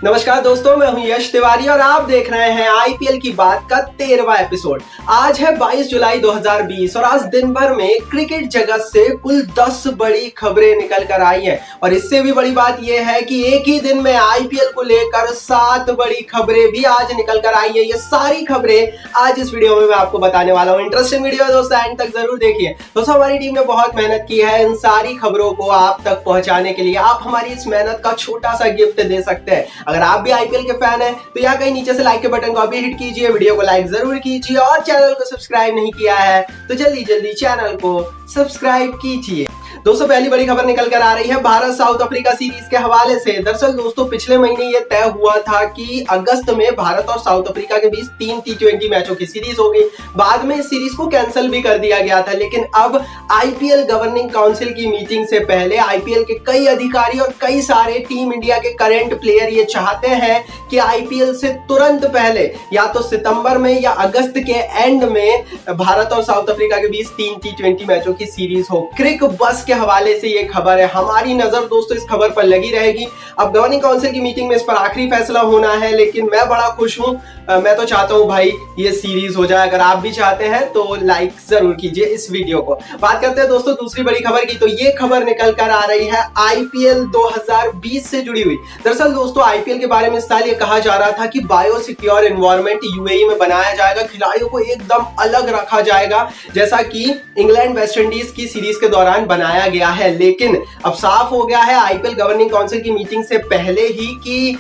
नमस्कार दोस्तों, मैं हूं यश तिवारी और आप देख रहे हैं आईपीएल की बात का 13वां एपिसोड। आज है 22 जुलाई 2020 और आज दिन भर में क्रिकेट जगत से कुल 10 बड़ी खबरें निकल कर आई हैं। और इससे भी बड़ी बात यह है कि एक ही दिन में आईपीएल को लेकर 7 बड़ी खबरें भी आज निकल कर आई है। ये सारी खबरें आज इस वीडियो में मैं आपको बताने वाला हूं। इंटरेस्टिंग वीडियो है दोस्तों, एंड तक जरूर देखिए। दोस्तों, हमारी टीम ने बहुत मेहनत की है इन सारी खबरों को आप तक पहुंचाने के लिए। आप हमारी इस मेहनत का छोटा सा गिफ्ट दे सकते हैं। अगर आप भी आईपीएल के फैन हैं तो यहाँ कहीं नीचे से लाइक के बटन को अभी हिट कीजिए, वीडियो को लाइक जरूर कीजिए और चैनल को सब्सक्राइब नहीं किया है तो जल्दी चैनल को सब्सक्राइब कीजिए। दोस्तों, पहली बड़ी खबर निकल कर आ रही है भारत साउथ अफ्रीका सीरीज के हवाले से। दरअसल दोस्तों, पिछले महीने ये तय हुआ था कि अगस्त में भारत और साउथ अफ्रीका के बीच 3 T20 मैचों की सीरीज होगी। बाद में इस सीरीज को कैंसिल भी कर दिया गया था, लेकिन अब आईपीएल गवर्निंग काउंसिल की मीटिंग से पहले आईपीएल के कई अधिकारी और कई सारे टीम इंडिया के करंट प्लेयर ये चाहते हैं कि आईपीएल से तुरंत पहले या तो सितंबर में या अगस्त के एंड में भारत और साउथ अफ्रीका के बीच 3 T20 मैचों की सीरीज हो। क्रिक बस के हवाले से ये खबर है। हमारी नजर दोस्तों इस खबर पर लगी रहेगी। अब गवर्निंग काउंसिल की मीटिंग में इस पर आखिरी फैसला होना है, लेकिन मैं बड़ा खुश हूं। मैं तो चाहता हूं भाई ये सीरीज हो जाए। अगर आप भी चाहते हैं तो लाइक जरूर कीजिए इस वीडियो को। बात करते हैं दोस्तों दूसरी बड़ी खबर की। तो ये खबर निकल कर आ रही है आईपीएल 2020 से जुड़ी हुई। दरअसल दोस्तों, आईपीएल के बारे में इस साल ये कहा जा रहा था कि बायो सिक्योर एनवायरनमेंट यूएई में बनाया जाएगा। खिलाड़ियों को एकदम अलग रखा जाएगा, जैसा कि इंग्लैंड वेस्ट इंडीज की सीरीज के दौरान बनाया गया है। लेकिन अब साफ हो गया है आईपीएल गवर्निंग काउंसिल की मीटिंग से पहले ही कि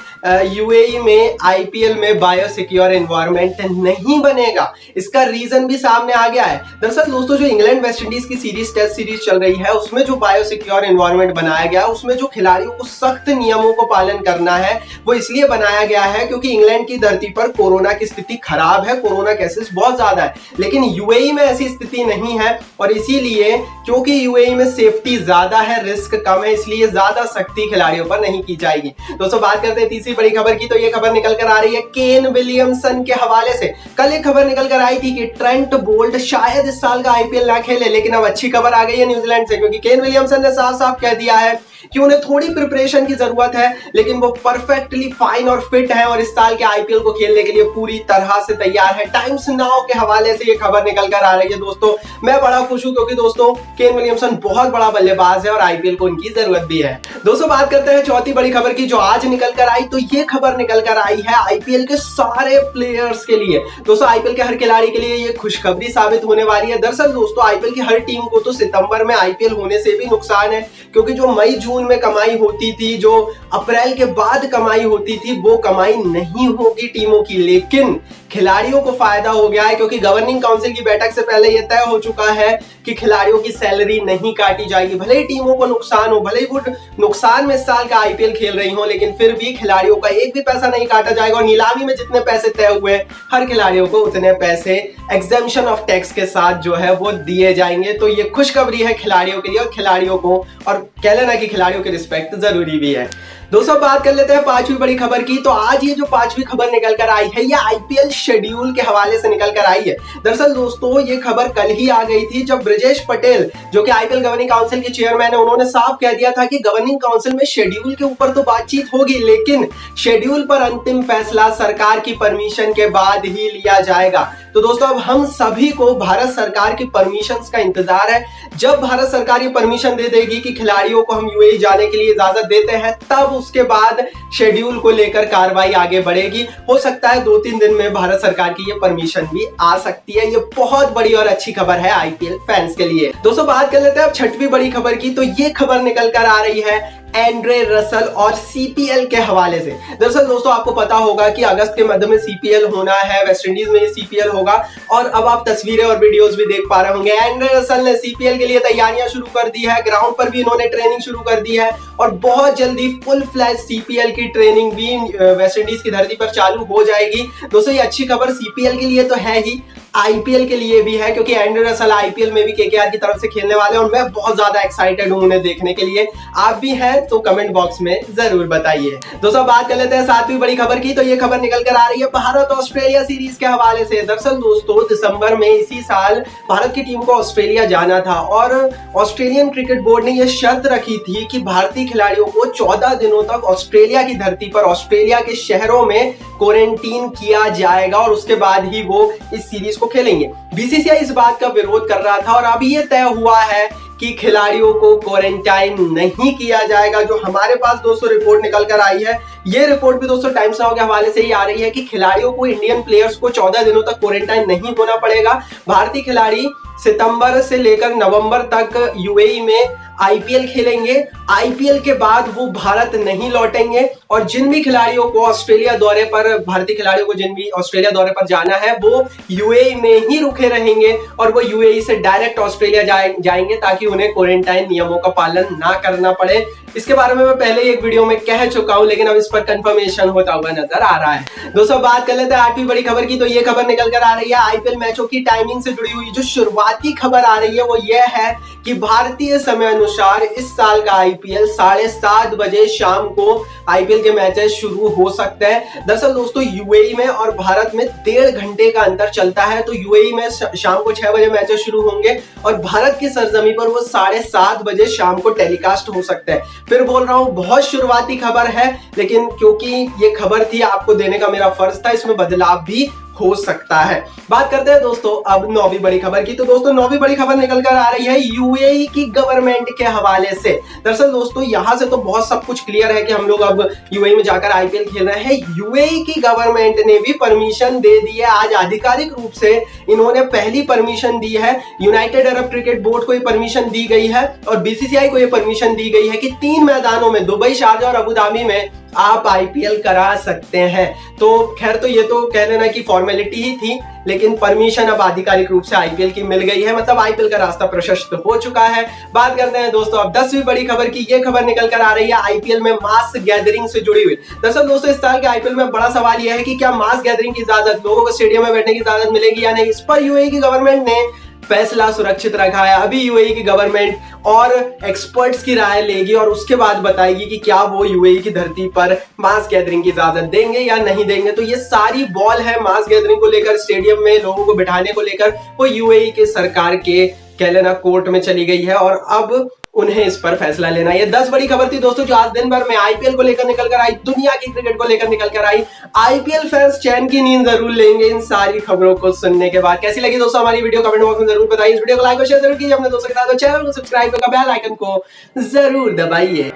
यूएई में आईपीएल में बायो सिक्योर एनवायरनमेंट नहीं बनेगा। इसका रीजन भी सामने आ गया है। दरअसल दोस्तों, जो इंग्लैंड वेस्ट इंडीज की सीरीज टेस्ट सीरीज चल रही है उसमें जो बायो सिक्योर एनवायरनमेंट बनाया गया, उसमें जो खिलाड़ियों को सख्त नियमों को पालन करना है वो इसलिए बनाया गया है क्योंकि इंग्लैंड की धरती पर कोरोना की स्थिति खराब है, कोरोना केसेस बहुत ज्यादा है। लेकिन यूएई में ऐसी स्थिति नहीं है और इसीलिए क्योंकि यूएई में सेफ्टी ज्यादा है, रिस्क कम है, इसलिए ज्यादा सख्ती खिलाड़ियों पर नहीं की जाएगी। दोस्तों, बात करते हैं तीसरी बड़ी खबर की। तो ये खबर निकल कर आ रही है केन विलियमसन के हवाले से। कल एक खबर निकल कर आई थी कि ट्रेंट बोल्ट शायद इस साल का आईपीएल ना खेले, लेकिन अब अच्छी खबर आ गई है न्यूजीलैंड से, क्योंकि केन विलियमसन ने साफ साफ कह दिया है कि उन्हें थोड़ी प्रिपरेशन की जरूरत है, लेकिन वो परफेक्टली फाइन और फिट है और इस साल के आईपीएल को खेलने के लिए पूरी तरह से तैयार है। टाइम्स नाउ के हवाले से ये खबर निकल कर आ रही है। दोस्तों, मैं बड़ा खुश हूं क्योंकि दोस्तों केन विलियमसन बहुत बड़ा बल्लेबाज है और आईपीएल को उनकी जरूरत भी है। दोस्तों, बात करते हैं चौथी बड़ी खबर की जो आज निकल कर आई। तो ये खबर निकल कर आई है आईपीएल के सारे प्लेयर्स के लिए। दोस्तों, आईपीएल के हर खिलाड़ी के लिए ये खुशखबरी साबित होने वाली है। दरअसल दोस्तों, आईपीएल की हर टीम को तो सितंबर में आईपीएल होने से भी नुकसान है, क्योंकि जो मई जून में कमाई होती थी, जो अप्रैल के बाद कमाई होती थी, वो कमाई नहीं होगी टीमों की। लेकिन खिलाड़ियों को फायदा हो गया है, क्योंकि गवर्निंग काउंसिल की बैठक से पहले यह तय हो चुका है कि खिलाड़ियों की सैलरी नहीं काटी जाएगी। भले ही टीमों को नुकसान हो, भले ही वो नुकसान में इस साल का आईपीएल खेल रही हो, लेकिन फिर भी खिलाड़ियों का एक भी पैसा नहीं काटा जाएगा और नीलामी में जितने पैसे तय हुए हर खिलाड़ियों को उतने पैसे एग्जेम्पशन ऑफ टैक्स के साथ जो है वो दिए जाएंगे। तो ये खुशखबरी है खिलाड़ियों के लिए और खिलाड़ियों को, और कह लेना कि खिलाड़ियों की रिस्पेक्ट जरूरी भी है। दोस्तों, बात कर लेते हैं पांचवी बड़ी खबर की। तो आज ये जो पांचवी खबर निकल कर आई है ये आईपीएल शेड्यूल के हवाले से निकल कर आई है। दरअसल दोस्तों, ये खबर कल ही आ गई थी जब ब्रजेश पटेल, जो कि आईपीएल गवर्निंग काउंसिल के चेयरमैन है, उन्होंने साफ कह दिया था कि गवर्निंग काउंसिल में शेड्यूल के ऊपर तो बातचीत होगी, लेकिन शेड्यूल पर अंतिम फैसला सरकार की परमिशन के बाद ही लिया जाएगा। तो दोस्तों, अब हम सभी को भारत सरकार की परमिशन का इंतजार है। जब भारत सरकार ये परमिशन दे देगी कि खिलाड़ियों को हम यूएई जाने के लिए इजाजत देते हैं, तब उसके बाद शेड्यूल को लेकर कार्रवाई आगे बढ़ेगी। हो सकता है 2-3 दिन में भारत सरकार की ये परमिशन भी आ सकती है। ये बहुत बड़ी और अच्छी खबर है आईपीएल फैंस के लिए। दोस्तों, बात कर लेते हैं अब छठवीं बड़ी खबर की। तो ये खबर निकल कर आ रही है एंड्रे रसल और सीपीएल के हवाले से। दरअसल दोस्तों, आपको पता होगा कि अगस्त के मध्य में सीपीएल होना है, वेस्ट इंडीज में सीपीएल होगा और अब आप तस्वीरें और वीडियोस भी देख पा रहे होंगे। एंड्रे रसल ने सीपीएल के लिए तैयारियां शुरू कर दी है, ग्राउंड पर भी इन्होंने ट्रेनिंग शुरू कर दी है और बहुत जल्दी फुल फ्लैश सीपीएल की ट्रेनिंग भी वेस्ट इंडीज की धरती पर चालू हो जाएगी। दोस्तों, ये अच्छी खबर सीपीएल के लिए तो है ही, आईपीएल के लिए भी है, क्योंकि एंड्रे रसल आईपीएल में भी केकेआर की तरफ से खेलने वाले हैं और मैं बहुत ज्यादा एक्साइटेड हूं उन्हें देखने के लिए। आप भी हैं तो कमेंट बॉक्स में जरूर बताइए। दोस्तों बात कर लेते हैं सातवीं बड़ी खबर की। तो ये खबर निकल कर आ रही है भारत ऑस्ट्रेलिया सीरीज के हवाले से। दरअसल दोस्तों दिसंबर में इसी साल भारत की टीम को ऑस्ट्रेलिया जाना था और ऑस्ट्रेलियन क्रिकेट बोर्ड ने यह शर्त रखी थी कि भारतीय खिलाड़ियों को 14 दिनों तक ऑस्ट्रेलिया की धरती पर ऑस्ट्रेलिया के शहरों में क्वारंटीन किया जाएगा और उसके बाद ही वो इस सीरीज को खेलेंगे। बीसीसीआई इस बात का विरोध कर रहा था और अब ये तय हुआ है कि खिलाड़ियों को क्वारंटाइन नहीं किया जाएगा। जो हमारे पास दोस्तों रिपोर्ट निकल कर आई है, ये रिपोर्ट भी दोस्तों टाइम्स नाउ के हवाले से ही आ रही है कि खिलाड़ियों को, इंडियन प्लेयर्स को 14 दिनों तक क्वारंटाइन नहीं होना पड़ेगा। भारतीय खिलाड़ी सितंबर से लेकर नवंबर तक यूएई में आईपीएल खेलेंगे। आईपीएल के बाद वो भारत नहीं लौटेंगे और जिन भी खिलाड़ियों को ऑस्ट्रेलिया दौरे पर, भारतीय खिलाड़ियों को जिन भी ऑस्ट्रेलिया दौरे पर जाना है, वो यूएई में ही रुके रहेंगे और वो यूएई से डायरेक्ट ऑस्ट्रेलिया जाएंगे ताकि उन्हें क्वारंटाइन नियमों का पालन ना करना पड़े। इसके बारे में मैं पहले एक वीडियो में कह चुका हूं, लेकिन अब इस पर कंफर्मेशन होता हुआ नजर आ रहा है। दोस्तों बात कर लेते हैं आठवीं बड़ी खबर की। तो ये खबर निकल कर आ रही है आईपीएल मैचों की टाइमिंग से जुड़ी हुई। जो शुरुआती खबर आ रही है वो ये है कि भारतीय समय अनुसार इस साल का आईपीएल 7:30 बजे शाम को आईपीएल के मैचेस शुरू हो सकते हैं। दरअसल दोस्तों यूएई में और भारत में 1.5 घंटे का अंतर चलता है। तो यूएई में शाम को 6 बजे मैचेस शुरू होंगे और भारत की सरजमी पर वो 7:30 बजे शाम को टेलीकास्ट हो सकते हैं। फिर बोल रहा हूं बहुत शुरुआती खबर है, लेकिन क्योंकि ये खबर थी आपको देने का मेरा फर्ज था, इसमें बदलाव भी हो सकता है। बात करते हैं दोस्तों अब 9वीं बड़ी खबर की। तो दोस्तों 9वीं बड़ी खबर निकल कर आ रही है यूएई की गवर्नमेंट के हवाले से। दरअसल दोस्तों यहां से तो बहुत सब कुछ क्लियर है कि हम लोग अब यूएई में जाकर आईपीएल खेल रहे हैं। यूएई की गवर्नमेंट ने भी परमिशन दे दी है। आज आधिकारिक रूप से इन्होंने पहली परमिशन दी है। यूनाइटेड अरब क्रिकेट बोर्ड को ये परमिशन दी गई है और बीसीसीआई को ये परमिशन दी गई है कि 3 मैदानों में, दुबई, शारजा और अबू धाबी में आप आईपीएल करा सकते हैं। तो खैर, तो ये तो कह लेना कि फॉर्मेलिटी ही थी, लेकिन परमिशन अब आधिकारिक रूप से आईपीएल की मिल गई है। मतलब आईपीएल का रास्ता प्रशस्त हो चुका है। बात करते हैं दोस्तों अब 10वीं बड़ी खबर की। ये खबर निकल कर आ रही है आईपीएल में मास गैदरिंग से जुड़ी हुई। दरअसल दोस्तों इस साल के आईपीएल में बड़ा सवाल यह है कि क्या मास गैदरिंग की इजाजत, लोगों को स्टेडियम में बैठने की इजाजत मिलेगी या नहीं। इस पर यूएई की गवर्नमेंट ने फैसला सुरक्षित रखा है। अभी यूएई की गवर्नमेंट और एक्सपर्ट्स की राय लेगी और उसके बाद बताएगी कि क्या वो यूएई की धरती पर मास गैदरिंग की इजाजत देंगे या नहीं देंगे। तो ये सारी बॉल है मास गैदरिंग को लेकर, स्टेडियम में लोगों को बिठाने को लेकर, वो यूएई के सरकार के कह लेना कोर्ट में चली गई है और अब उन्हें इस पर फैसला लेना। ये 10 बड़ी खबर थी दोस्तों जो आज दिन भर में आईपीएल को लेकर निकल कर आई, दुनिया की क्रिकेट को लेकर निकल कर आई। आईपीएल फैंस चैन की नींद जरूर लेंगे इन सारी खबरों को सुनने के बाद। कैसी लगी दोस्तों हमारी वीडियो, कमेंट बॉक्स में जरूर बताइए। इस वीडियो को लाइक और शेयर जरूर कीजिए अपने दोस्तों के साथ, चैनल को सब्सक्राइब कर बेल आइकन को जरूर दबाइए।